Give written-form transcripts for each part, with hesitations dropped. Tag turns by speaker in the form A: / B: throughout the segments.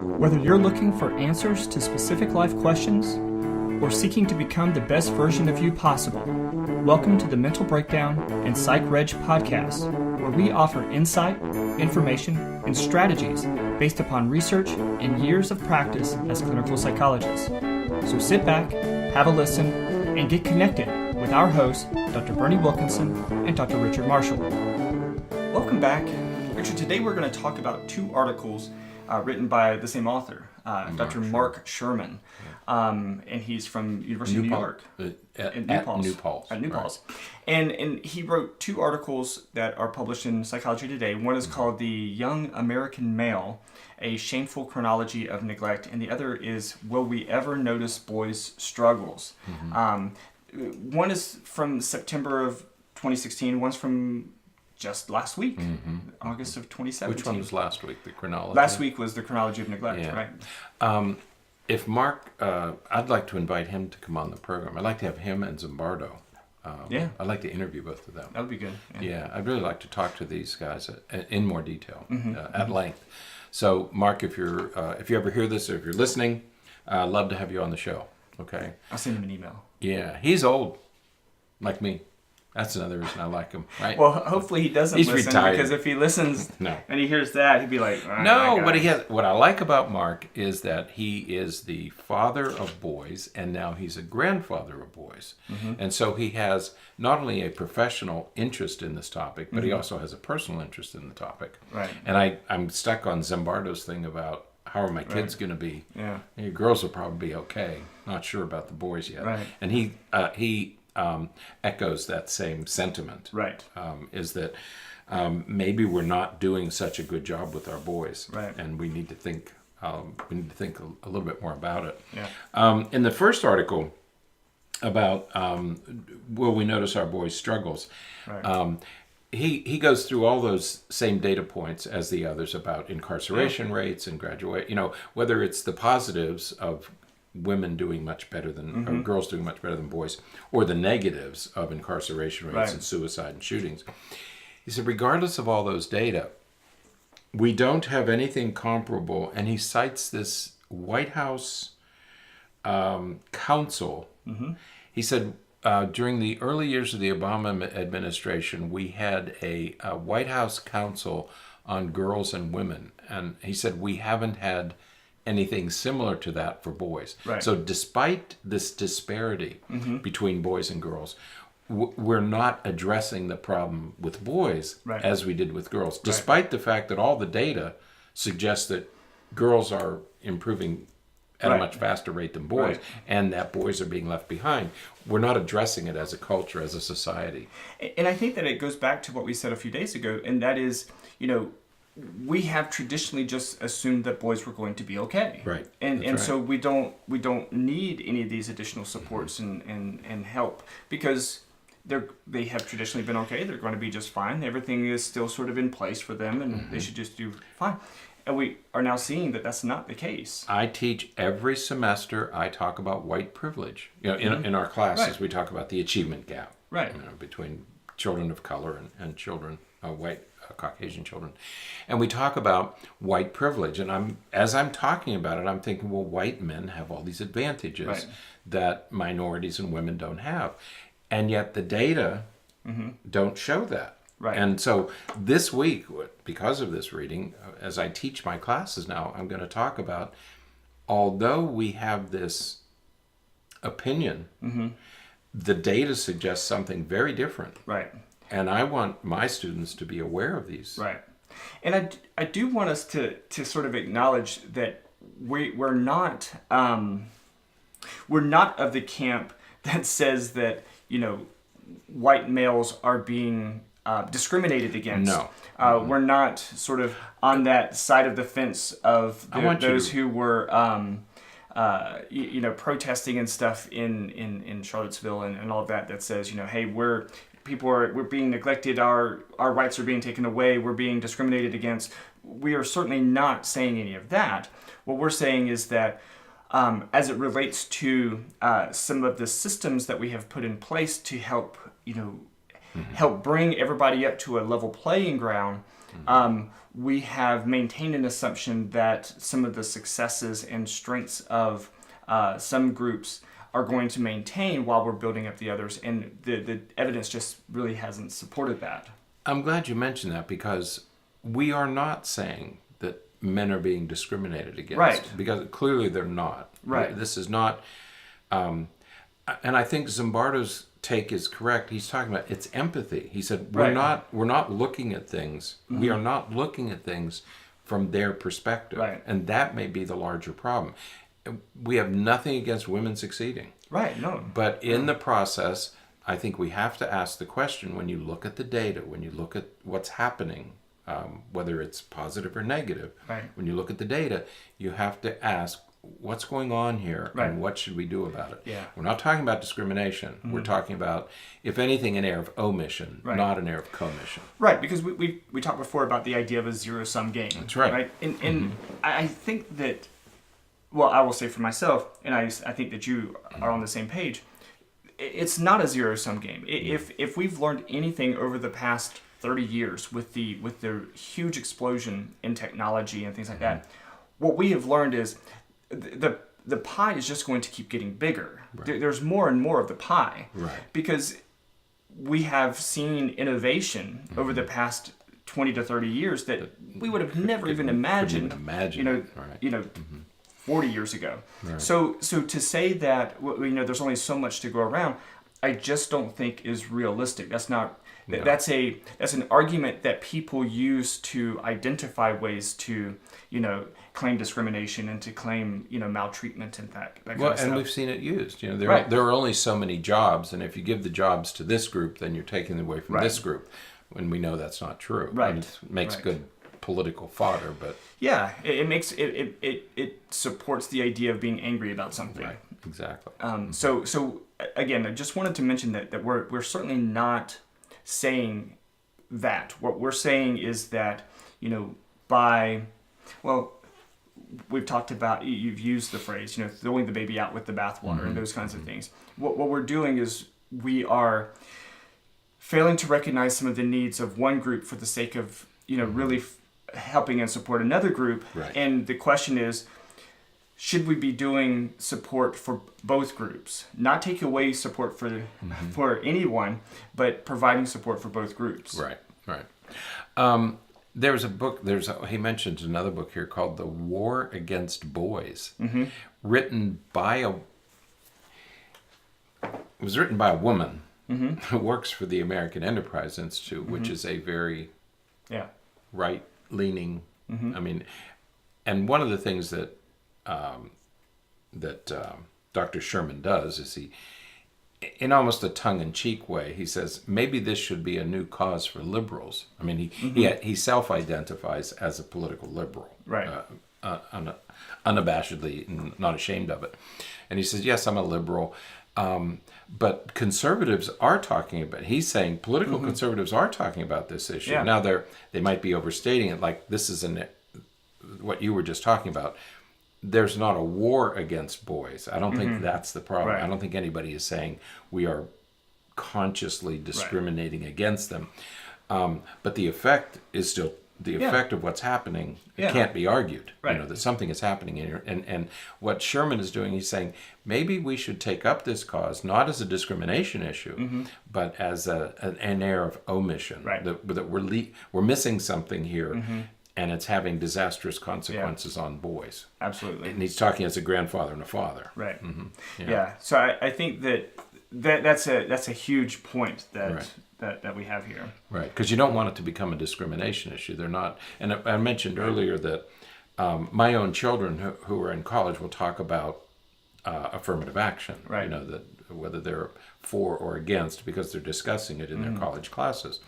A: Whether you're looking for answers to specific life questions or seeking to become the best version of you possible, welcome to the Mental Breakdown and Psychreg podcast, where we offer insight, information, and strategies based upon research and years of practice as clinical psychologists. So sit back, have a listen, and get connected with our hosts, Dr. Berney Wilkinson and Dr. Richard Marshall. Welcome back. Richard, today we're going to talk about two articles written by the same author, Dr. Mark Sherman, and he's from University of New York.
B: At New Paltz.
A: Right. And he wrote two articles that are published in Psychology Today. One is called The Young American Male, A Shameful Chronology of Neglect, and the other is Will We Ever Notice Boys' Struggles? One is from September of 2016, one's from just last week, August of 2017.
B: Which one was last week, the chronology?
A: Last week was the chronology of neglect, right?
B: If Mark, I'd like to invite him to come on the program. I'd like to have him and Zimbardo. I'd like to interview both of them.
A: That would be good.
B: Yeah, I'd really like to talk to these guys in more detail, at length. So, Mark, if you ever hear this, or if you're listening, I'd love to have you on the show. Okay.
A: I'll send him an email.
B: Yeah, he's old, like me. That's another reason I like him, right?
A: Well, hopefully he doesn't listen,
B: retired.
A: Because if he listens and he hears that, he'd be like,
B: no, what I like about Mark is that he is the father of boys, and now he's a grandfather of boys. And so he has not only a professional interest in this topic, but he also has a personal interest in the topic.
A: Right.
B: And I'm stuck on Zimbardo's thing about how are my kids going to be? Yeah. Your girls will probably be okay. Not sure about the boys yet.
A: Right.
B: And he echoes that same sentiment.
A: Right.
B: Is that maybe we're not doing such a good job with our boys,
A: right?
B: And we need to think. A little bit more about it.
A: Yeah.
B: In the first article about will we notice our boys' struggles,
A: right.
B: He goes through all those same data points as the others about incarceration rates and graduate. Whether it's the positives of women doing much better than, or girls doing much better than boys, or the negatives of incarceration rates and suicide and shootings. He said, regardless of all those data, we don't have anything comparable. And he cites this White House council. He said, during the early years of the Obama administration, we had a White House council on girls and women. And he said, we haven't had anything similar to that for boys.
A: Right.
B: So despite this disparity between boys and girls, we're not addressing the problem with boys as we did with girls, despite the fact that all the data suggests that girls are improving at a much faster rate than boys, and that boys are being left behind. We're not addressing it as a culture, as a society.
A: And I think that it goes back to what we said a few days ago, and that is, we have traditionally just assumed that boys were going to be okay,
B: right?
A: So we don't need any of these additional supports and help, because they have traditionally been okay. They're going to be just fine. Everything is still sort of in place for them, and they should just do fine. And we are now seeing that that's not the case.
B: I teach every semester. I talk about white privilege. In our classes, we talk about the achievement gap, between children of color and children, white Caucasian children, and we talk about white privilege. And as I'm talking about it, I'm thinking, well, white men have all these advantages that minorities and women don't have, and yet the data don't show that. Right. And so this week, because of this reading, as I teach my classes now, I'm going to talk about, although we have this opinion, the data suggests something very different. Right. And I want my students to be aware of these. Right.
A: And I do want us to sort of acknowledge that we're not of the camp that says that, white males are being discriminated against.
B: No.
A: We're not sort of on that side of the fence of those who were protesting and stuff in Charlottesville and all of that says, hey, we're being neglected, our rights are being taken away, we're being discriminated against. We are certainly not saying any of that. What we're saying is that as it relates to some of the systems that we have put in place to help, help bring everybody up to a level playing ground, we have maintained an assumption that some of the successes and strengths of some groups are going to maintain while we're building up the others, and the evidence just really hasn't supported that.
B: I'm glad you mentioned that, because we are not saying that men are being discriminated against.
A: Right.
B: Because clearly they're not.
A: Right.
B: This is not... and I think Zimbardo's take is correct. He's talking about it's empathy. He said we're not looking at things. Mm-hmm. We are not looking at things from their perspective.
A: Right.
B: And that may be the larger problem. We have nothing against women succeeding.
A: Right, no.
B: But in the process, I think we have to ask the question, when you look at the data, when you look at what's happening, whether it's positive or negative,
A: right.
B: when you look at the data, you have to ask, what's going on here,
A: right.
B: and what should we do about it?
A: Yeah.
B: We're not talking about discrimination. Mm-hmm. We're talking about, if anything, an air of omission,
A: right.
B: not an air of commission.
A: Right, because we talked before about the idea of a zero-sum game.
B: That's right.
A: Right? And I think that, well, I will say for myself, and I think that you are on the same page, it's not a zero-sum game. If we've learned anything over the past 30 years with the huge explosion in technology and things like that, what we have learned is the pie is just going to keep getting bigger. Right. There's more and more of the pie.
B: Right.
A: Because we have seen innovation over the past 20 to 30 years that we would have never even imagined.
B: Right.
A: 40 years ago.
B: Right.
A: So to say that there's only so much to go around, I just don't think is realistic. That's not. No. That's an argument that people use to identify ways to claim discrimination and to claim maltreatment and that kind of stuff.
B: And we've seen it used. There are only so many jobs, and if you give the jobs to this group, then you're taking them away from
A: right.
B: this group. When we know that's not true.
A: Right.
B: And it makes good political fodder, but
A: yeah, it supports the idea of being angry about something.
B: Right. Exactly.
A: So again, I just wanted to mention that we're certainly not saying that. What we're saying is that we've talked about, you've used the phrase, throwing the baby out with the bathwater and those kinds of things. What we're doing is we are failing to recognize some of the needs of one group for the sake of really helping and support another group.
B: Right.
A: And the question is, should we be doing support for both groups? Not take away support for anyone, but providing support for both groups.
B: Right. There's a book, he mentions another book here called The War Against Boys, written by a woman who works for the American Enterprise Institute, which is a very right-leaning, and one of the things that Dr. Sherman does is he, in almost a tongue-in-cheek way, he says, maybe this should be a new cause for liberals. I mean, he self-identifies as a political liberal,
A: right?
B: Unabashedly, and not ashamed of it. And he says, yes, I'm a liberal, but conservatives are talking about, he's saying political conservatives are talking about this issue.
A: Yeah.
B: Now, they might be overstating it, like this is what you were just talking about. There's not a war against boys. I don't think that's the problem.
A: Right.
B: I don't think anybody is saying we are consciously discriminating against them. But the effect is still the effect of what's happening. It can't be argued.
A: Right.
B: That something is happening here. And what Sherman is doing, he's saying maybe we should take up this cause not as a discrimination issue, but as an air of omission.
A: Right.
B: That we're missing something here. And it's having disastrous consequences on boys.
A: Absolutely.
B: And he's talking as a grandfather and a father.
A: Right. Yeah. So I think that's a huge point that we have here.
B: Right. Because you don't want it to become a discrimination issue. They're not. And I mentioned earlier that my own children who are in college will talk about affirmative action.
A: Right.
B: That whether they're for or against, because they're discussing it in their college classes.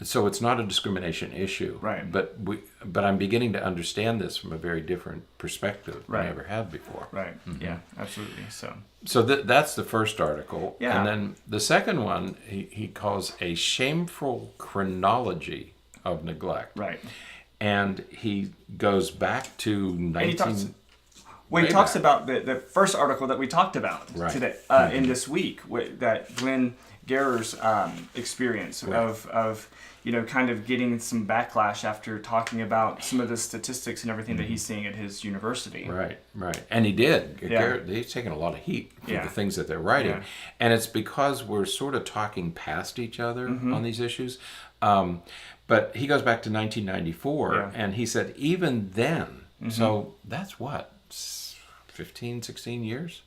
B: So it's not a discrimination issue,
A: right?
B: But I'm beginning to understand this from a very different perspective than I
A: Right.
B: ever had before.
A: Right. Yeah. Absolutely.
B: So that's the first article,
A: Yeah.
B: And then the second one he calls a shameful chronology of neglect,
A: Right.
B: And he goes back to
A: Well, he talks about the first article that we talked about today in this week, that Glenn Garer's experience of kind of getting some backlash after talking about some of the statistics and everything that he's seeing at his university.
B: Right. And he did.
A: Yeah.
B: He's taken a lot of heat for the things that they're writing. Yeah. And it's because we're sort of talking past each other on these issues. But he goes back to 1994, and he said even then, so that's what, 15, 16 years?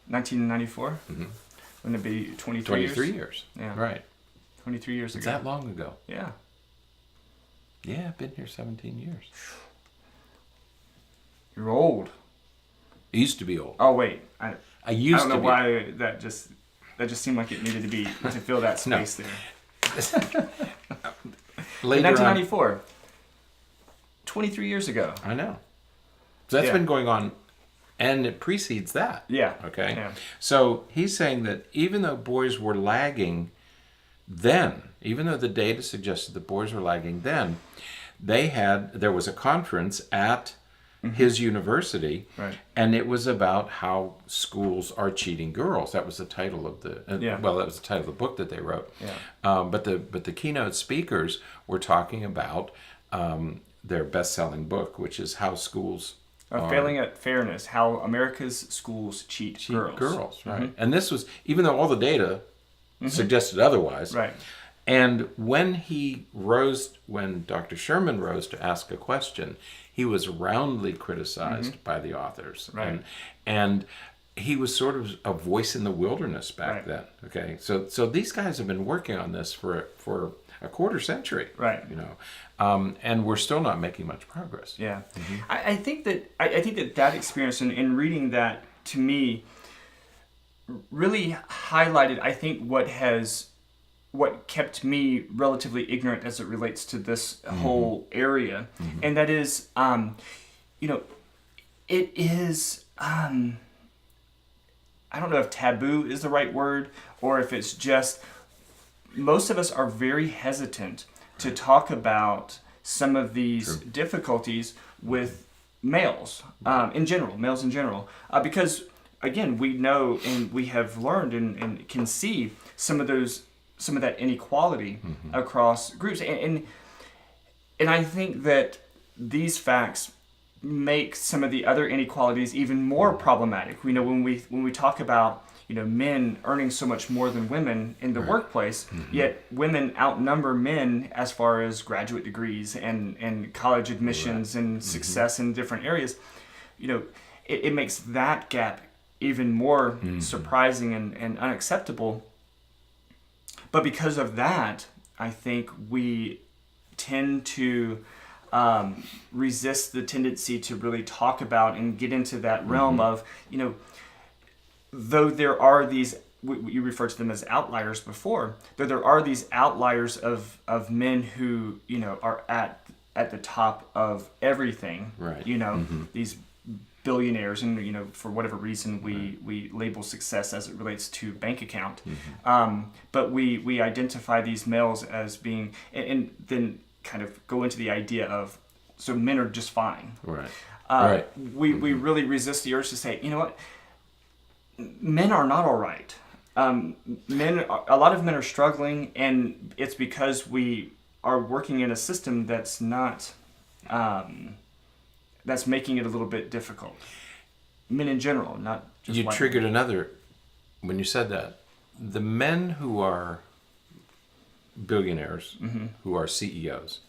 A: 1994? Wouldn't it be 23 years?
B: 23 years. Yeah. Right.
A: 23 years ago.
B: It's that long ago.
A: Yeah.
B: Yeah, I've been here 17 years.
A: You're old.
B: I used to be old.
A: Oh, wait. I
B: used to be.
A: I don't know why that just seemed like it needed to be, to fill that space there.
B: Later
A: 1994. 23 years ago.
B: I know. So that's been going on, and it precedes that.
A: Yeah.
B: Okay?
A: Yeah.
B: So he's saying that even though boys were lagging then, even though the data suggested that boys were lagging then, there was a conference at his university, and it was about how schools are cheating girls. That was the title of that was the title of the book that they wrote. Yeah. But the keynote speakers were talking about their best-selling book, which is how schools
A: failing at fairness, how America's schools cheat girls.
B: Right. And this was, even though all the data suggested otherwise.
A: Right.
B: And when Dr. Sherman rose to ask a question, he was roundly criticized by the authors.
A: Right.
B: And he was sort of a voice in the wilderness back then. Okay. So these guys have been working on this for a quarter century.
A: Right.
B: And we're still not making much progress.
A: Yeah. I think that experience and reading that, to me, really highlighted, I think, what kept me relatively ignorant as it relates to this whole area. And that is, it is, I don't know if taboo is the right word, or if it's just, most of us are very hesitant to talk about some of these difficulties with males in general, because again, we know and we have learned and can see some of that inequality across groups, and I think that these facts make some of the other inequalities even more problematic. We know when we talk about men earning so much more than women in the workplace, yet women outnumber men as far as graduate degrees and college admissions and success in different areas. It makes that gap even more surprising and unacceptable. But because of that, I think we tend to resist the tendency to really talk about and get into that realm of, though there are these, you referred to them as outliers before, though there are these outliers of men who, are at the top of everything, these billionaires, and for whatever reason we label success as it relates to bank account, but we identify these males as being, and then kind of go into the idea of, so men are just fine. We really resist the urge to say, what, men are not all right. A lot of men are struggling, and it's because we are working in a system that's not that's making it a little bit difficult. Men in general, not just
B: you
A: white
B: triggered
A: men.
B: another, when you said that, the men who are billionaires, who are CEOs,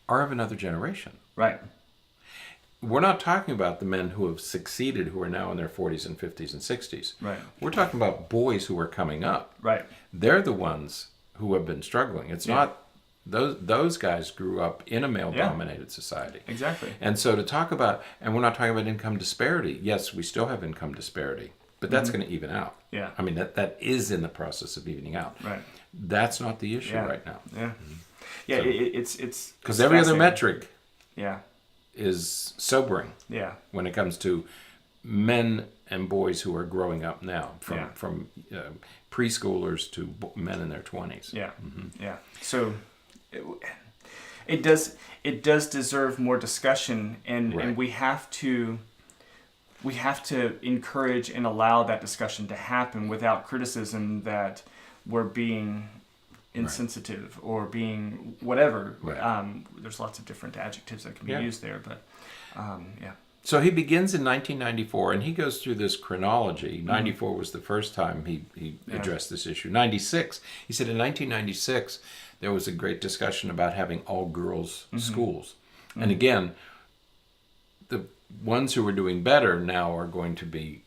B: are of another generation.
A: Right.
B: We're not talking about the men who have succeeded, who are now in their 40s and 50s and 60s.
A: Right.
B: We're talking about boys who are coming up.
A: Right.
B: They're the ones who have been struggling. It's not, those guys grew up in a male-dominated society.
A: Exactly.
B: And so to talk about, and we're not talking about income disparity. Yes, we still have income disparity, but that's going to even out.
A: Yeah.
B: I mean, that is in the process of evening out.
A: Right.
B: That's not the issue right now.
A: Yeah. Yeah, so, it's
B: because every other metric
A: yeah,
B: is sobering.
A: Yeah.
B: When it comes to men and boys who are growing up now, from preschoolers to men in their 20s.
A: Yeah. Yeah. So, It does deserve more discussion, and we have to encourage and allow that discussion to happen without criticism that we're being insensitive or being whatever. There's lots of different adjectives that can be used there, but
B: So he begins in 1994, and he goes through this chronology. 94 was the first time he addressed this issue. 96, he said in 1996, there was a great discussion about having all-girls schools. And again, the ones who are doing better now are going to be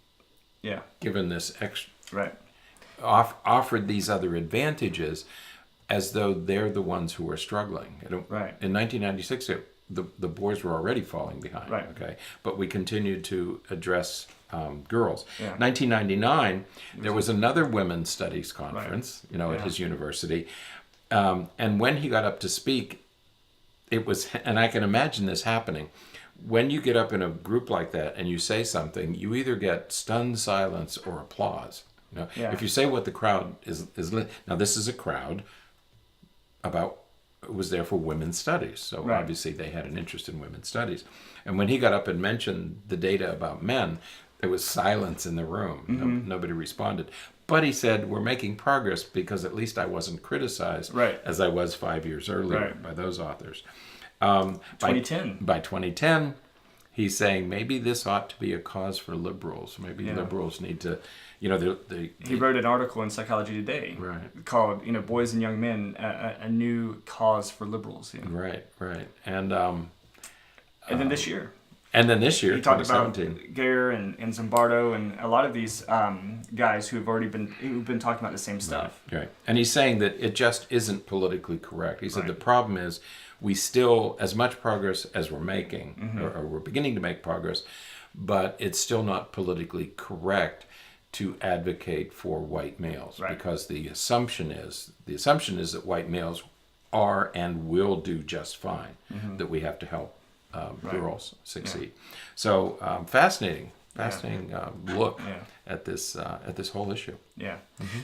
B: given this extra, offered these other advantages as though they're the ones who are struggling. In 1996, the boys were already falling behind. Okay, but we continued to address girls. 1999, there was another women's studies conference, at his university, and when he got up to speak, it was, and I can imagine this happening. When you get up in a group like that and you say something, you either get stunned silence or applause. If you say what the crowd is now this is a crowd it was there for women's studies, so obviously they had an interest in women's studies. And when he got up and mentioned the data about men, there was silence in the room. Nobody responded. But he said, we're making progress because at least I wasn't criticized as I was 5 years earlier by those authors.
A: 2010.
B: By 2010, he's saying maybe this ought to be a cause for liberals. Maybe liberals need to, he
A: wrote an article in Psychology Today called, Boys and Young Men, a new cause for liberals.
B: Right. And
A: then this year.
B: He talked
A: about Gare and Zimbardo and a lot of these guys who've been talking about the same stuff.
B: Right. And he's saying that it just isn't politically correct. He said the problem is we still, as much progress as we're making, or we're beginning to make progress, but it's still not politically correct to advocate for white males because the assumption is that white males are and will do just fine, that we have to help girls succeed. So fascinating look at this whole issue.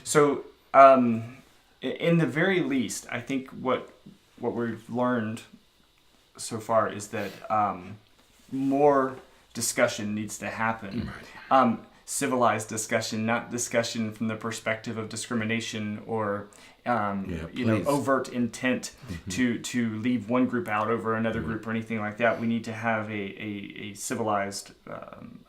A: So in the very least, I think what we've learned so far is that more discussion needs to happen. Civilized discussion, not discussion from the perspective of discrimination or overt intent to leave one group out over another group or anything like that. We need to have a civilized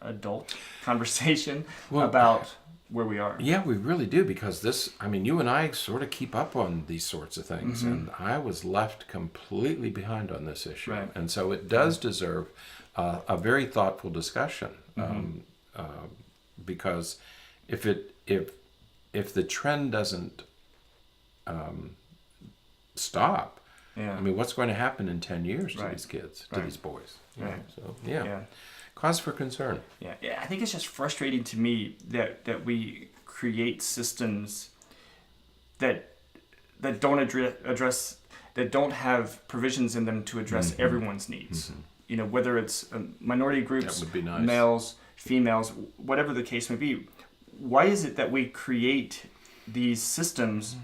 A: adult conversation about where we are.
B: Yeah, we really do, because you and I sort of keep up on these sorts of things, and I was left completely behind on this issue. And so it does deserve a very thoughtful discussion. Because if the trend doesn't stop, what's going to happen in 10 years to these kids, to these boys? So cause for concern.
A: I think it's just frustrating to me that we create systems that don't address that don't have provisions in them to address everyone's needs. Whether it's minority groups,
B: that would be nice.
A: Males, females, whatever the case may be. Why is it that we create these systems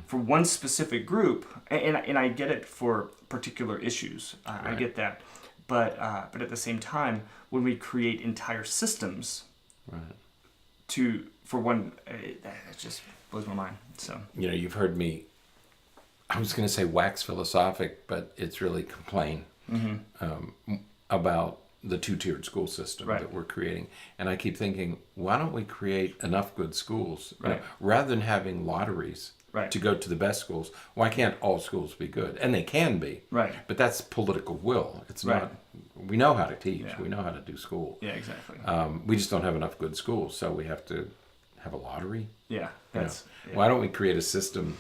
A: for one specific group? And I get it for particular issues. I get that. But at the same time, when we create entire systems for one, it just blows my mind. So
B: you've heard me, I was going to say wax philosophic, but it's really complain about the two-tiered school system that we're creating. And I keep thinking, why don't we create enough good schools? Rather than having lotteries to go to the best schools, why can't all schools be good? And they can be. But that's political will. It's not, we know how to teach. We know how to do school.
A: Exactly.
B: We just don't have enough good schools, so we have to have a lottery.
A: Why
B: don't we create a system,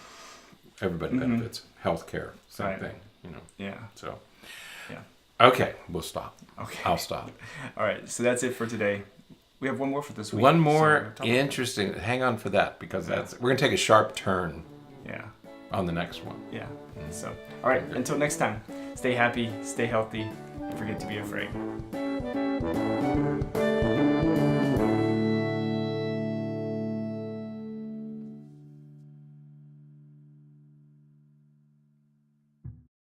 B: everybody benefits, healthcare, same thing, So. Okay, we'll stop.
A: Okay.
B: I'll stop.
A: All right, so that's it for today. We have one more for this week.
B: One more interesting. Hang on for that, because we're going to take a sharp turn on the next one.
A: So, all right, until next time, stay happy, stay healthy, and forget to be afraid.